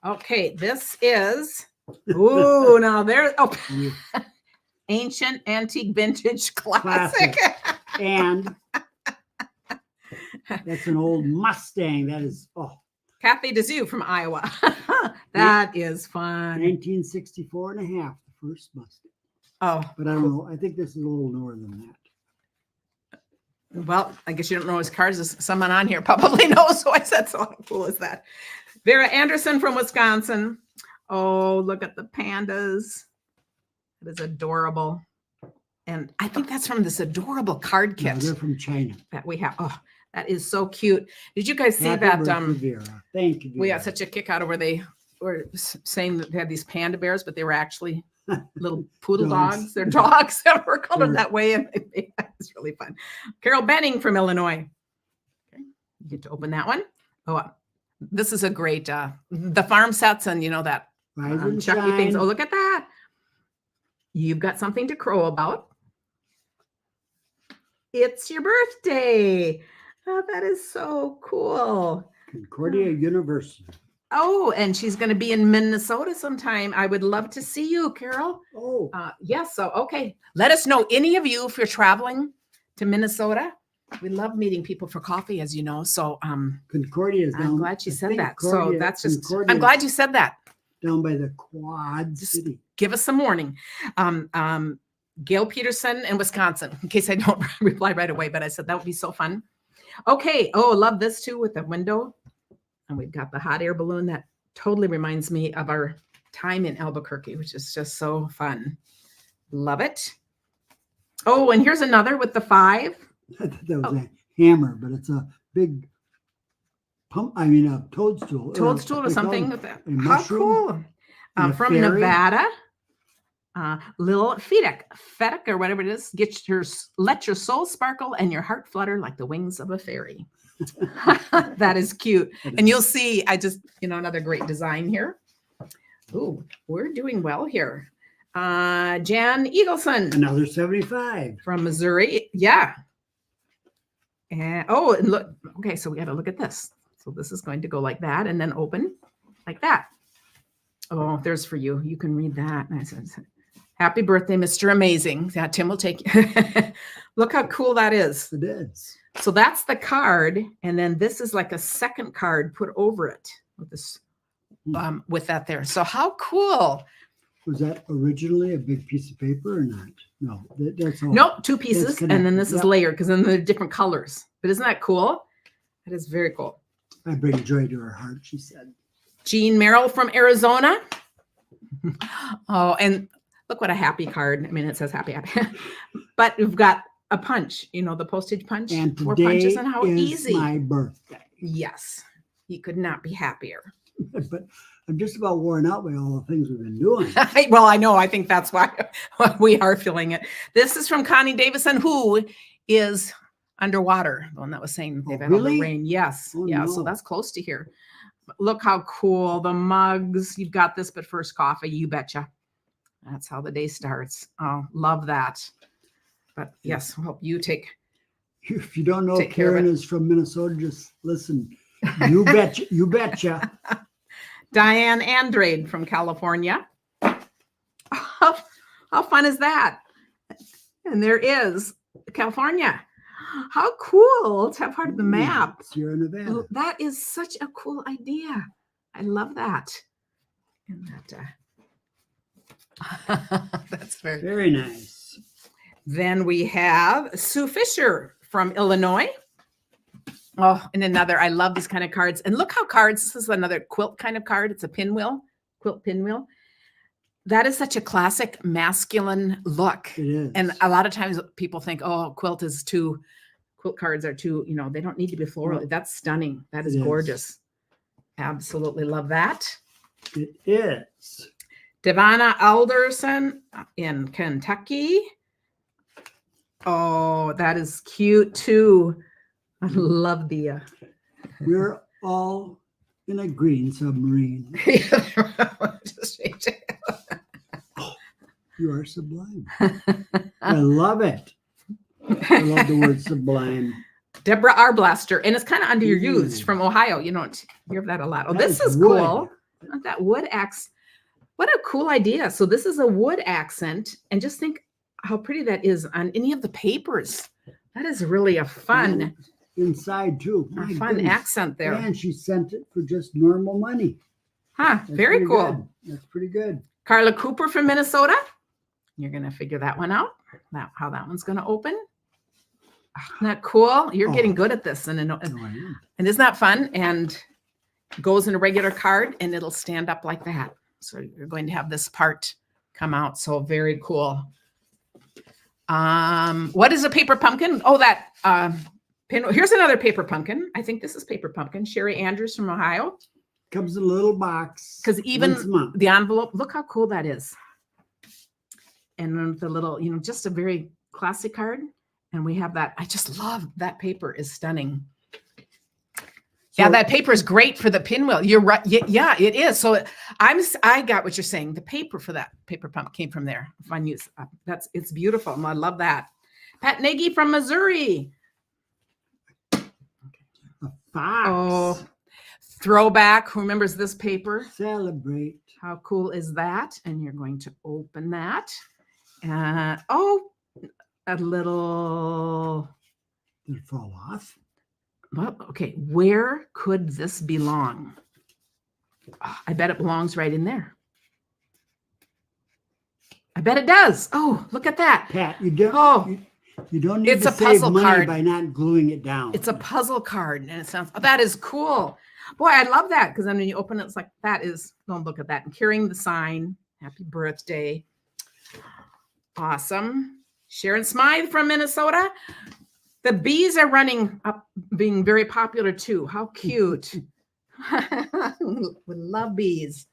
Speaker 1: Okay, this is, ooh, now there,
Speaker 2: Yeah.
Speaker 1: ancient, antique, vintage, classic.
Speaker 2: And that's an old Mustang. That is,
Speaker 1: Kathy Dezu from Iowa. That is fun.
Speaker 2: 1964 and a half, the first Mustang.
Speaker 1: Oh,
Speaker 2: But I don't know. I think this is a little newer than that.
Speaker 1: Well, I guess you don't know his cards. Someone on here probably knows. So I said, so how cool is that? Vera Anderson from Wisconsin. Oh, look at the pandas. That is adorable. And I think that's from this adorable card kit.
Speaker 2: No, they're from China.
Speaker 1: That we have. Oh, that is so cute. Did you guys see
Speaker 2: Happy
Speaker 1: that?
Speaker 2: birthday, Vera. Thank you, Vera.
Speaker 1: We got such a kick out of where they were saying that they had these panda bears, but they were actually little poodle dogs. They're dogs that were colored that way. And it's really fun. Carol Benning from Illinois. Okay. You get to open that one. Oh, this is a great, the farm sets and that Chucky things. Oh, look at that. You've got something to crow about. It's your birthday. Oh, that is so cool.
Speaker 2: Concordia University.
Speaker 1: Oh, and she's going to be in Minnesota sometime. I would love to see you, Carol.
Speaker 2: Oh.
Speaker 1: Yes. So, okay. Let us know, any of you, if you're traveling to Minnesota. We love meeting people for coffee, as you know. So,
Speaker 2: Concordia is down.
Speaker 1: I'm glad she said that.
Speaker 2: Concordia,
Speaker 1: So that's just,
Speaker 2: Concordia
Speaker 1: I'm glad you said that.
Speaker 2: Down by the Quad City.
Speaker 1: Give us some warning. Gail Peterson in Wisconsin, in case I don't reply right away, but I said that would be so fun. Okay. Oh, love this too with the window. And we've got the hot air balloon that totally reminds me of our time in Albuquerque, which is just so fun. Love it. Oh, and here's another with the 5.
Speaker 2: I thought that was a hammer, but it's a big pump. I mean, a toadstool.
Speaker 1: Toadstool or something. With that. How
Speaker 2: Mushroom.
Speaker 1: cool. From
Speaker 2: fairy.
Speaker 1: Nevada. Lil Fedek or whatever it is. Let your soul sparkle and your heart flutter like the wings of a fairy. That is cute. And you'll see, I just, another great design here. Ooh, we're doing well here. Jan Eagleson.
Speaker 2: Another 75.
Speaker 1: From Missouri. Yeah. And and look, okay, so we got to look at this. So this is going to go like that and then open like that. Oh, there's for you. You can read that. Nice. Happy birthday, Mr. Amazing. Yeah, Tim will take you. Look how cool that is.
Speaker 2: It is.
Speaker 1: So that's the card. And then this is like a second card put over it with this, with that there. So how cool.
Speaker 2: Was that originally a big piece of paper or not? No, that's all.
Speaker 1: Nope, 2 pieces. And then this is layered because then they're different colors. But isn't that cool? That is very cool.
Speaker 2: I bring joy to her heart, she said.
Speaker 1: Jean Merrill from Arizona. Oh, and look what a happy card. I mean, it says happy. But we've got a punch, the postage punch.
Speaker 2: And
Speaker 1: 4
Speaker 2: today
Speaker 1: punches and how
Speaker 2: is
Speaker 1: easy.
Speaker 2: my birthday.
Speaker 1: Yes. You could not be happier.
Speaker 2: But I'm just about worn out by all the things we've been doing.
Speaker 1: Well, I know. I think that's why we are feeling it. This is from Connie Davison, who is underwater. The one that was saying they've had all the rain. Yes.
Speaker 2: Oh,
Speaker 1: yeah.
Speaker 2: no.
Speaker 1: So that's close to here. Look how cool. The mugs. You've got this, but first coffee. You betcha. That's how the day starts. Oh, love that. But yes, I hope you take.
Speaker 2: If you don't know if Karen is from Minnesota, just listen. You betcha. You betcha.
Speaker 1: Diane Andrade from California. How fun is that? And there is California. How cool to have part of the map.
Speaker 2: Sierra Nevada.
Speaker 1: That is such a cool idea. I love that. And that that's
Speaker 2: very nice.
Speaker 1: Then we have Sue Fisher from Illinois. Oh, and another, I love these kind of cards. And look how cards, this is another quilt kind of card. It's a pinwheel, quilt pinwheel. That is such a classic masculine look.
Speaker 2: It is.
Speaker 1: And a lot of times people think, oh, quilt cards are too, they don't need to be floral. That's stunning. That is gorgeous. Absolutely love that.
Speaker 2: It is.
Speaker 1: Devonna Alderson in Kentucky. Oh, that is cute too. I love the.
Speaker 2: We're all in a green submarine. Oh, you are sublime. I love it. I love the word sublime.
Speaker 1: Deborah Arblaster, and it's kind of underused from Ohio. You don't hear that a lot. Oh, this is cool. That wood axe. What a cool idea. So this is a wood accent, and just think how pretty that is on any of the papers. That is really a fun.
Speaker 2: Inside too.
Speaker 1: A fun accent there.
Speaker 2: And she sent it for just normal money.
Speaker 1: Huh, very cool.
Speaker 2: Good. That's pretty good.
Speaker 1: Carla Cooper from Minnesota. You're going to figure that one out, how that one's going to open. Isn't that cool? You're
Speaker 2: Oh.
Speaker 1: getting good at this. And
Speaker 2: No, I am.
Speaker 1: isn't that fun? And goes in a regular card and it'll stand up like that. So you're going to have this part come out. So very cool. What is a paper pumpkin? Oh, that pin. Here's another paper pumpkin. I think this is paper pumpkin. Sherry Andrews from Ohio.
Speaker 2: Comes in a little box.
Speaker 1: Because even
Speaker 2: once a month.
Speaker 1: the envelope, look how cool that is. And then the little, just a very classic card. And we have that. I just love that paper is stunning. Yeah,
Speaker 2: So-
Speaker 1: that paper is great for the pinwheel. You're right. Yeah, it is. So I got what you're saying. The paper for that paper pump came from there. If I use it's beautiful. And I love that. Pat Nagy from Missouri.
Speaker 2: A fox.
Speaker 1: Oh, throwback. Who remembers this paper?
Speaker 2: Celebrate.
Speaker 1: How cool is that? And you're going to open that. A little.
Speaker 2: Did it fall off?
Speaker 1: Well, okay, where could this belong? I bet it belongs right in there. I bet it does. Oh, look at that.
Speaker 2: Pat, you don't.
Speaker 1: Oh.
Speaker 2: You don't need
Speaker 1: It's
Speaker 2: to
Speaker 1: a
Speaker 2: save
Speaker 1: puzzle
Speaker 2: money
Speaker 1: card.
Speaker 2: by not gluing it down.
Speaker 1: It's a puzzle card, and it sounds, that is cool. Boy, I love that, because then when you open it, it's like, don't look at that. And carrying the sign, happy birthday. Awesome. Sharon Smythe from Minnesota. The bees are running up, being very popular too. How cute. We love bees.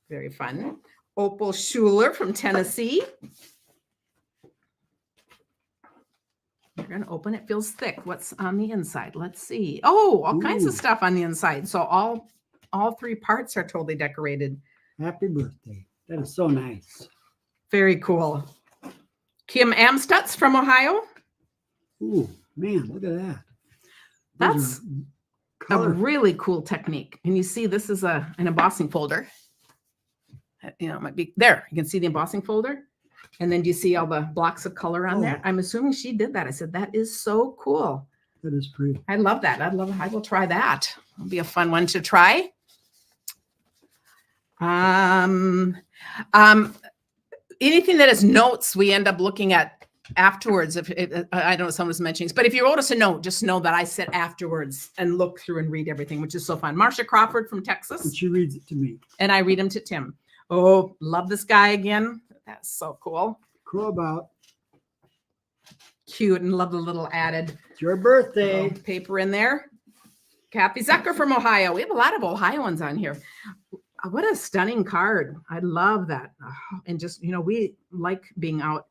Speaker 1: Very fun. Opal Schuler from Tennessee. You're going to open it. Feels thick. What's on the inside? Let's see. Oh, all kinds of
Speaker 2: Ooh.
Speaker 1: stuff on the inside. So all three parts are totally decorated.
Speaker 2: Happy birthday. That is so nice.
Speaker 1: Very cool. Kim Amstutz from Ohio.
Speaker 2: Ooh, man, look at that.
Speaker 1: That's
Speaker 2: Those are
Speaker 1: a
Speaker 2: colorful.
Speaker 1: really cool technique. And you see this is an embossing folder. It might be there. You can see the embossing folder. And then do you see all the blocks of color on there?
Speaker 2: Oh.
Speaker 1: I'm assuming she did that. I said, that is so cool.
Speaker 2: That is pretty.
Speaker 1: I love that. I will try that. It'll be a fun one to try. Anything that has notes, we end up looking at afterwards. If I don't know, someone was mentioning, but if you wrote us a note, just know that I sit afterwards and look through and read everything, which is so fun. Marcia Crawford from Texas,
Speaker 2: And she reads it to me.
Speaker 1: and I read them to Tim. Oh, love this guy again. That's so cool.
Speaker 2: Cool about.
Speaker 1: Cute, and love the little added
Speaker 2: It's your birthday.
Speaker 1: paper in there. Kathy Zucker from Ohio. We have a lot of Ohioans on here. What a stunning card. I love that. And just, we like being out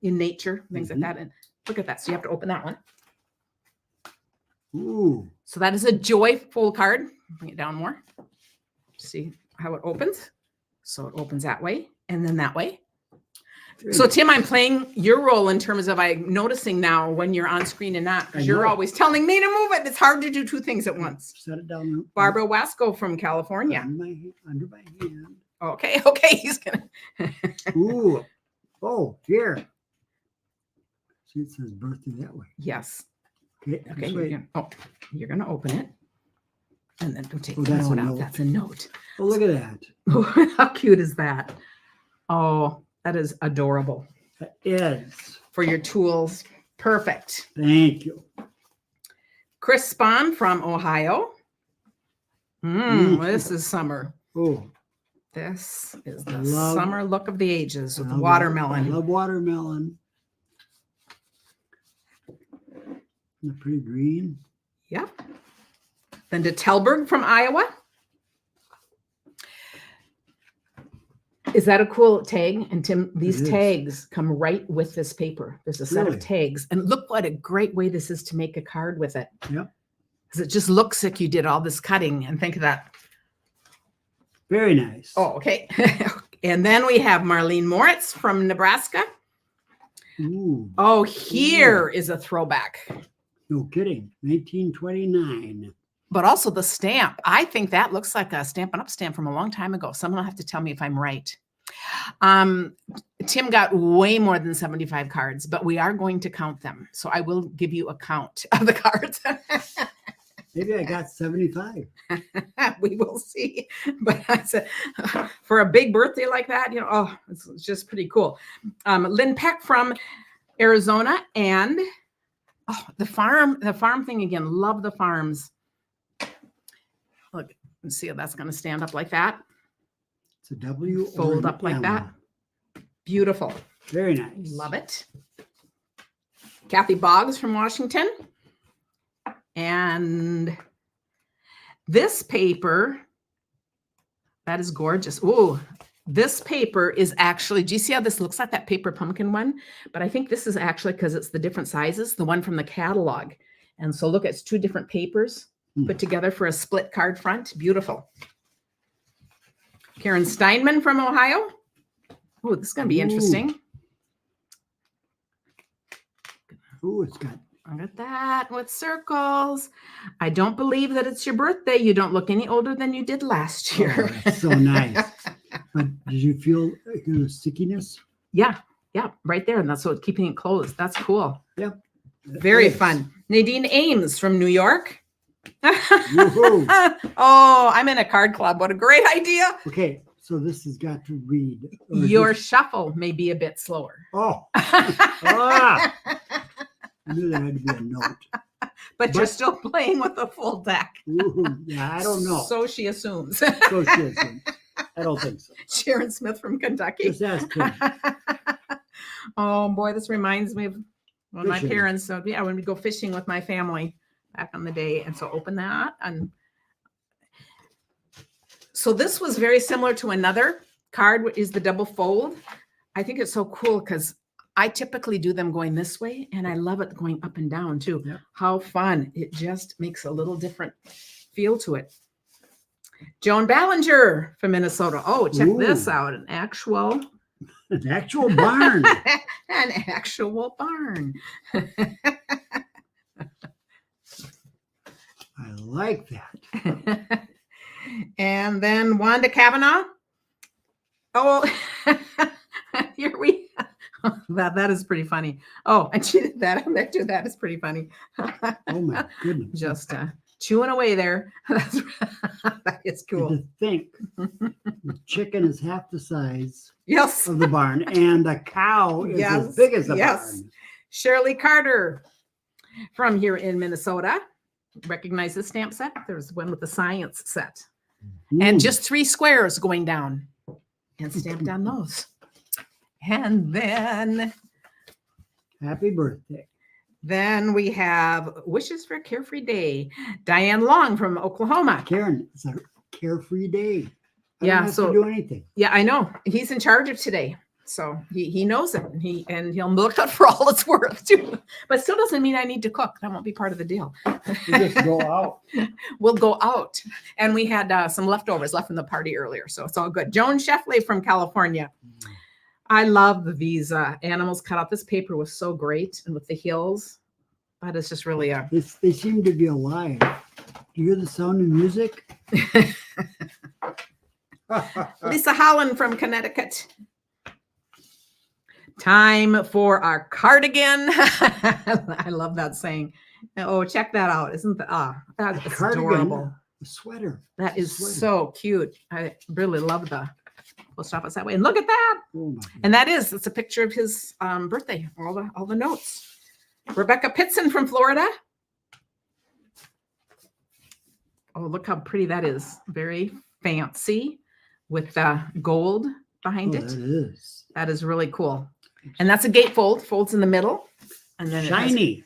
Speaker 1: in nature, things like that. And look at that. So you have to open that one.
Speaker 2: Ooh.
Speaker 1: So that is a joyful card. Bring it down more. See how it opens. So it opens that way and then that way. So Tim, I'm playing your role in terms of noticing now when you're on screen and not, because you're
Speaker 2: know.
Speaker 1: always telling me to move it. It's hard to do two things at once.
Speaker 2: Set it down.
Speaker 1: Barbara Wasco from California.
Speaker 2: Under my hand.
Speaker 1: Okay. He's gonna.
Speaker 2: Ooh. Oh, here. See, it says birthday that way.
Speaker 1: Yes.
Speaker 2: Okay.
Speaker 1: Okay.
Speaker 2: this way.
Speaker 1: You're gonna open it, and then don't take
Speaker 2: Oh,
Speaker 1: the
Speaker 2: that's a
Speaker 1: note out.
Speaker 2: note.
Speaker 1: That's a note.
Speaker 2: Oh, look at that.
Speaker 1: How cute is that? Oh, that is adorable
Speaker 2: That is.
Speaker 1: for your tools. Perfect.
Speaker 2: Thank you.
Speaker 1: Chris Spahn from Ohio. This is summer.
Speaker 2: Oh,
Speaker 1: This is the
Speaker 2: love-
Speaker 1: summer look of the ages with
Speaker 2: I love
Speaker 1: watermelon.
Speaker 2: I love watermelon. The pretty green.
Speaker 1: Yep. Then to Telberg from Iowa. Is that a cool tag? And Tim, these
Speaker 2: It is.
Speaker 1: tags come right with this paper. There's a set
Speaker 2: Really?
Speaker 1: of tags. And look what a great way this is to make a card with it.
Speaker 2: Yep.
Speaker 1: Because it just looks like you did all this cutting. And think of that.
Speaker 2: Very nice.
Speaker 1: Oh, okay. And then we have Marlene Moritz from Nebraska.
Speaker 2: Ooh,
Speaker 1: Oh, here is a throwback.
Speaker 2: no kidding. 1929.
Speaker 1: But also the stamp. I think that looks like a Stampin' Up stamp from a long time ago. Someone will have to tell me if I'm right. Tim got way more than 75 cards, but we are going to count them. So I will give you a count of the cards.
Speaker 2: Maybe I got 75.
Speaker 1: We will see. But I said, for a big birthday like that, it's just pretty cool. Lynn Peck from Arizona, and the farm thing again. Love the farms. Look, let's see if that's going to stand up like that.
Speaker 2: It's a W.
Speaker 1: Fold up like that. Beautiful.
Speaker 2: Very nice.
Speaker 1: Love it. Kathy Boggs from Washington. And this paper, that is gorgeous. Ooh, this paper is actually, do you see how this looks like that paper pumpkin one? But I think this is actually, because it's the different sizes, the one from the catalog. And so look, it's 2 different papers put together for a split card front. Beautiful. Karen Steinman from Ohio. Oh, this is going to be interesting.
Speaker 2: Ooh, it's got.
Speaker 1: Look at that with circles. I don't believe that it's your birthday. You don't look any older than you did last year.
Speaker 2: Oh, that's so nice. But did you feel stickiness?
Speaker 1: Yeah, right there. And that's what's keeping it closed. That's cool.
Speaker 2: Yep.
Speaker 1: Very fun. Nadine Ames from New York.
Speaker 2: Woohoo.
Speaker 1: Oh, I'm in a card club. What a great idea.
Speaker 2: Okay, so this has got to read.
Speaker 1: Your shuffle may be a bit slower.
Speaker 2: Oh. Ah. I knew there had to be a note.
Speaker 1: But you're still playing with a full deck.
Speaker 2: Ooh, yeah, I don't know.
Speaker 1: So she assumes.
Speaker 2: So she assumes. I don't think so.
Speaker 1: Sharon Smith from Kentucky.
Speaker 2: Just ask him.
Speaker 1: Oh boy, this reminds me of when my
Speaker 2: Fishing.
Speaker 1: parents. So yeah, when we go fishing with my family back on the day, and so open that, and so this was very similar to another card, which is the double fold. I think it's so cool because I typically do them going this way, and I love it going up and down too.
Speaker 2: Yeah.
Speaker 1: How fun. It just makes a little different feel to it. Joan Ballinger from Minnesota. Oh, check this out. An actual
Speaker 2: barn.
Speaker 1: An actual barn.
Speaker 2: I like that.
Speaker 1: And then Wanda Kavanaugh. Oh, here we that is pretty funny. Oh, and she did that. That is pretty funny.
Speaker 2: Oh my goodness.
Speaker 1: Just chewing away there. That is cool.
Speaker 2: And to think the chicken is half the size
Speaker 1: Yes.
Speaker 2: of the barn, and the cow is as big as the barn.
Speaker 1: Shirley Carter from here in Minnesota. Recognize the stamp set? There's one with the science set. And just 3 squares going down and stamped on those. And then
Speaker 2: Happy birthday.
Speaker 1: Then we have Wishes for a Carefree Day. Diane Long from Oklahoma.
Speaker 2: Karen, it's a carefree day. I
Speaker 1: Yeah,
Speaker 2: don't have to do anything.
Speaker 1: Yeah, I know. He's in charge of today. So he knows it. And he'll milk it for all it's worth too. But still doesn't mean I need to cook. That won't be part of the deal.
Speaker 2: We just go out.
Speaker 1: We'll go out. And we had some leftovers left from the party earlier. So it's all good. Joan Sheffley from California. I love these animals cut out. This paper was so great. And with the hills, that is just really
Speaker 2: They seem to be alive. Do you hear the sound of music?
Speaker 1: Lisa Holland from Connecticut. Time for our cardigan. I love that saying. Oh, check that out. Isn't that that is adorable.
Speaker 2: A sweater.
Speaker 1: That is so cute. I really love the post office that way. And look at that.
Speaker 2: Oh my
Speaker 1: And it's a picture of his birthday, all the notes. Rebecca Pitson from Florida. Oh, look how pretty that is. Very fancy with gold behind it.
Speaker 2: That is.
Speaker 1: That is really cool. And that's a gatefold. Folds in the middle. And then
Speaker 2: Shiny.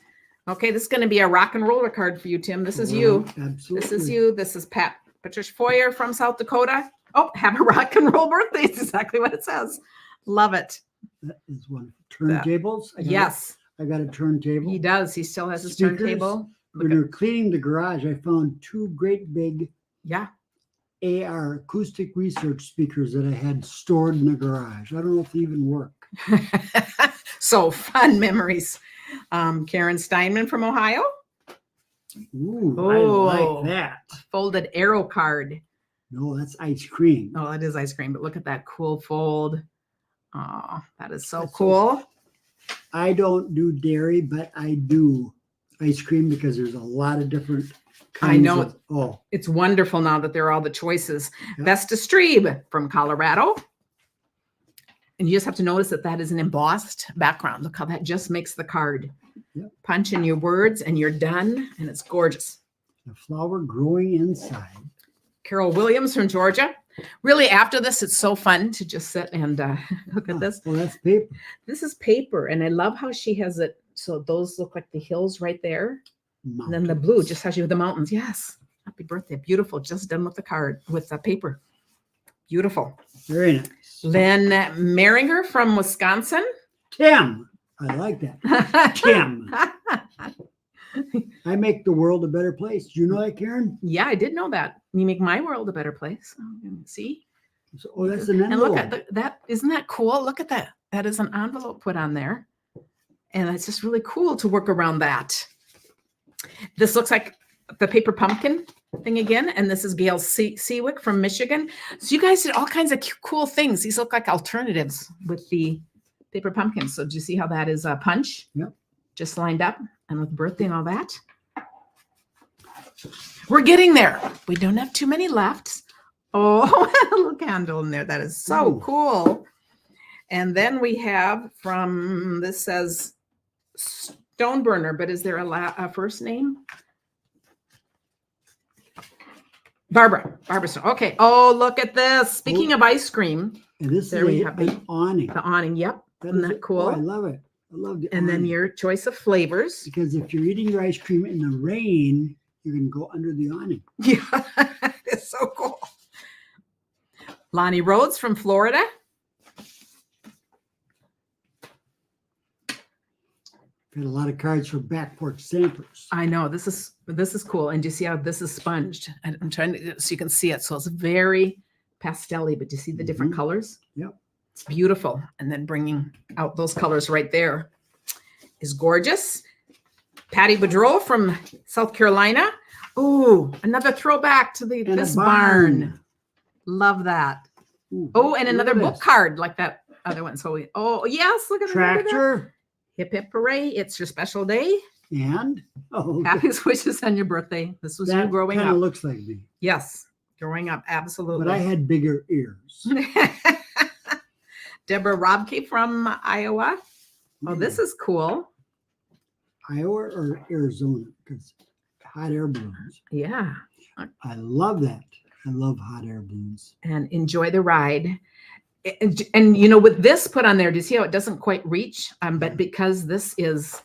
Speaker 1: Okay, this is going to be a rock and roller card for you, Tim. This is you.
Speaker 2: Absolutely.
Speaker 1: This is you. This is Patricia Foyer from South Dakota. Oh, have a rock and roll birthday. It's exactly what it says. Love it.
Speaker 2: That is one. Turntables.
Speaker 1: Yes.
Speaker 2: I got a turntable.
Speaker 1: He does. He still has his
Speaker 2: Speakers.
Speaker 1: turntable.
Speaker 2: When we were cleaning the garage, I found 2 great big AR acoustic research speakers that I had stored in the garage. I don't know if they even work.
Speaker 1: So fun memories. Karen Steinman from Ohio.
Speaker 2: Ooh, I like that.
Speaker 1: Folded arrow card.
Speaker 2: No, that's ice cream.
Speaker 1: Oh, it is ice cream, but look at that cool fold. Oh, that is so cool.
Speaker 2: I don't do dairy, but I do ice cream because there's a lot of different kinds.
Speaker 1: I know. It's wonderful now that there are all the choices.
Speaker 2: Yep.
Speaker 1: Vesta Streeb from Colorado. And you just have to notice that that is an embossed background. Look how that just makes the card.
Speaker 2: Yep.
Speaker 1: Punch in your words and you're done. And it's gorgeous.
Speaker 2: The flower growing inside.
Speaker 1: Carol Williams from Georgia. Really, after this, it's so fun to just sit and look at this.
Speaker 2: Well, that's paper.
Speaker 1: This is paper. And I love how she has it. So those look like the hills right there. And then the blue just has you with the mountains. Yes. Happy birthday. Beautiful. Just done with the card, with the paper. Beautiful.
Speaker 2: Very nice.
Speaker 1: Lynn Meringer from Wisconsin.
Speaker 2: Tim. I like that. Tim. I make the world a better place. Do you know that, Karen?
Speaker 1: Yeah, I did know that. You make my world a better place. See?
Speaker 2: So, oh, that's an envelope.
Speaker 1: And look at that. Isn't that cool? Look at that. That is an envelope put on there. And it's just really cool to work around that. This looks like the paper pumpkin thing again. And this is Gail Seawick from Michigan. So you guys did all kinds of cool things. These look like alternatives with the paper pumpkin. So do you see how that is a punch?
Speaker 2: Yep.
Speaker 1: Just lined up and with birthday and all that. We're getting there. We don't have too many left. Oh, a little candle in there. That is so cool. And then we have from, this says Stone Burner, but is there a first name? Barbara Stone. Okay. Oh, look at this. Speaking of ice cream.
Speaker 2: And this
Speaker 1: there we
Speaker 2: is
Speaker 1: have
Speaker 2: an awning.
Speaker 1: the awning. Yep. Isn't that cool?
Speaker 2: Oh, I love it. I love the
Speaker 1: And then
Speaker 2: awning.
Speaker 1: your choice of flavors.
Speaker 2: Because if you're eating your ice cream in the rain, you can go under the awning.
Speaker 1: Yeah, it's so cool. Lonnie Rhodes from Florida.
Speaker 2: Got a lot of cards for back porch sampers.
Speaker 1: I know this is cool. And do you see how this is sponged? I'm trying to so you can see it. So it's very pastel-y, but do you see the different colors?
Speaker 2: Yep.
Speaker 1: It's beautiful. And then bringing out those colors right there is gorgeous. Patty Boudreau from South Carolina. Oh, another throwback to
Speaker 2: And
Speaker 1: this
Speaker 2: a
Speaker 1: barn. Love that.
Speaker 2: Ooh,
Speaker 1: Oh, and
Speaker 2: look
Speaker 1: another
Speaker 2: at
Speaker 1: book
Speaker 2: this.
Speaker 1: card like that other one. So oh yes, look at that.
Speaker 2: Tractor.
Speaker 1: Hip hip hooray! It's your special day.
Speaker 2: And
Speaker 1: Happy wishes on your birthday. This was you
Speaker 2: that
Speaker 1: growing
Speaker 2: kind of
Speaker 1: up.
Speaker 2: looks like me.
Speaker 1: Yes, growing up, absolutely.
Speaker 2: But I had bigger ears.
Speaker 1: Deborah Robke from Iowa. Oh, this is cool.
Speaker 2: Iowa or Arizona? Because hot air balloons.
Speaker 1: Yeah.
Speaker 2: I love that. I love hot air balloons.
Speaker 1: And enjoy the ride. And you know, with this put on there, do you see how it doesn't quite reach? But because this is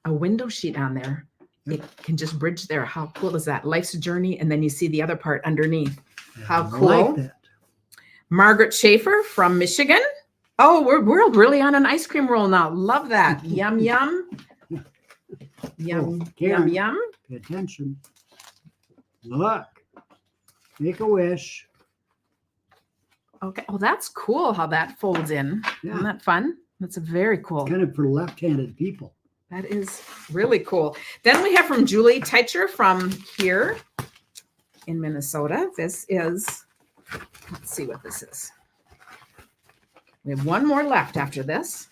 Speaker 1: a window sheet on there, it can just bridge there. How cool is that? Life's a journey. And then you see the other part underneath. How
Speaker 2: I
Speaker 1: cool.
Speaker 2: like that.
Speaker 1: Margaret Schaefer from Michigan. Oh, we're really on an ice cream roll now. Love that. Yum, yum. Yum,
Speaker 2: Karen.
Speaker 1: yum, yum.
Speaker 2: Pay attention. Look. Make a wish.
Speaker 1: Okay. Oh, that's cool how that folds in.
Speaker 2: Yeah.
Speaker 1: Isn't that fun? That's very cool.
Speaker 2: Kind of for left-handed people.
Speaker 1: That is really cool. Then we have from Julie Teicher from here in Minnesota. This is, let's see what this is. We have one more left after this.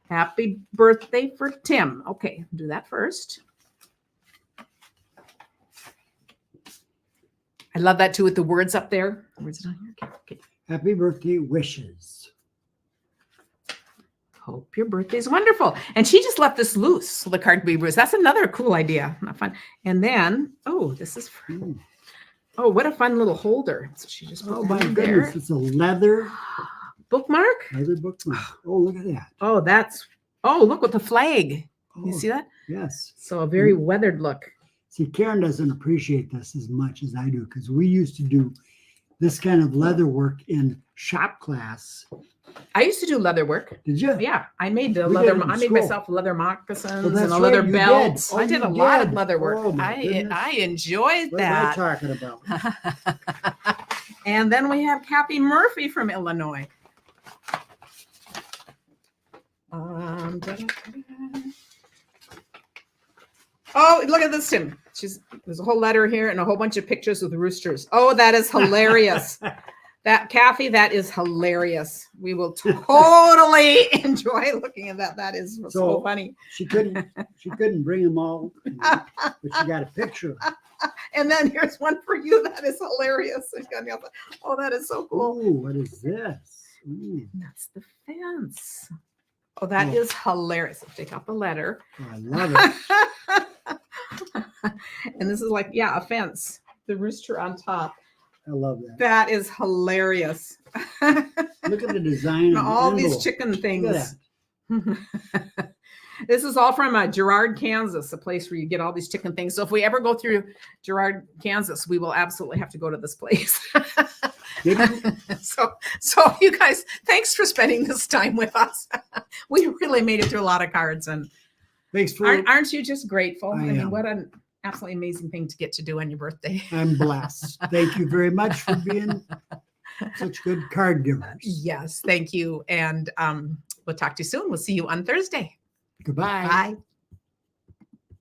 Speaker 1: Happy birthday for Tim. Okay, do that first. I love that too with the words up there. Words on here. Okay.
Speaker 2: Happy birthday wishes.
Speaker 1: Hope your birthday's wonderful. And she just left this loose so the card can be bruised. That's another cool idea. Not fun. And then, oh, this is for, oh, what a fun little holder. So she just put
Speaker 2: Oh
Speaker 1: that
Speaker 2: my
Speaker 1: in
Speaker 2: goodness.
Speaker 1: there.
Speaker 2: It's a leather
Speaker 1: Bookmark.
Speaker 2: bookmark. Oh, look at that.
Speaker 1: Oh, that's, oh, look with the flag. You
Speaker 2: Oh,
Speaker 1: see that?
Speaker 2: yes.
Speaker 1: So a very weathered look.
Speaker 2: See, Karen doesn't appreciate this as much as I do because we used to do this kind of leather work in shop class.
Speaker 1: I used to do leather work.
Speaker 2: Did you?
Speaker 1: Yeah, I made the
Speaker 2: We
Speaker 1: leather.
Speaker 2: did it in
Speaker 1: I made
Speaker 2: school.
Speaker 1: myself leather moccasins
Speaker 2: that's
Speaker 1: and a
Speaker 2: right,
Speaker 1: leather
Speaker 2: you did.
Speaker 1: belt.
Speaker 2: Oh,
Speaker 1: I did a
Speaker 2: you
Speaker 1: lot of
Speaker 2: did.
Speaker 1: leather work.
Speaker 2: Oh, my goodness.
Speaker 1: I enjoyed
Speaker 2: What am I
Speaker 1: that.
Speaker 2: talking about?
Speaker 1: And then we have Kathy Murphy from Illinois. Oh, look at this, Tim. There's a whole letter here and a whole bunch of pictures with roosters. Oh, that is hilarious. That Kathy, that is hilarious. We will totally enjoy looking at that. That is so funny.
Speaker 2: She couldn't bring them all, but she got a picture.
Speaker 1: And then here's one for you. That is hilarious. Oh, that is so cool.
Speaker 2: Oh, what is this? Ooh,
Speaker 1: That's the fence. Oh, that
Speaker 2: Oh.
Speaker 1: is hilarious. Let's take out the letter.
Speaker 2: oh, I love it.
Speaker 1: And this is like, yeah, a fence. The rooster on top.
Speaker 2: I love that.
Speaker 1: That is hilarious.
Speaker 2: Look at the design
Speaker 1: And
Speaker 2: of the
Speaker 1: all these
Speaker 2: envelope.
Speaker 1: chicken
Speaker 2: Look at
Speaker 1: things.
Speaker 2: that.
Speaker 1: This is all from Girard, Kansas, a place where you get all these chicken things. So if we ever go through Girard, Kansas, we will absolutely have to go to this place.
Speaker 2: Maybe-
Speaker 1: so you guys, thanks for spending this time with us. We really made it through a lot of cards, and
Speaker 2: Thanks for.
Speaker 1: aren't you just grateful?
Speaker 2: I
Speaker 1: mean,
Speaker 2: am.
Speaker 1: what an absolutely amazing thing to get to do on your birthday.
Speaker 2: I'm blessed. Thank you very much for being such good card givers.
Speaker 1: Yes, thank you. And we'll talk to you soon. We'll see you on Thursday.
Speaker 2: Goodbye.
Speaker 1: Bye.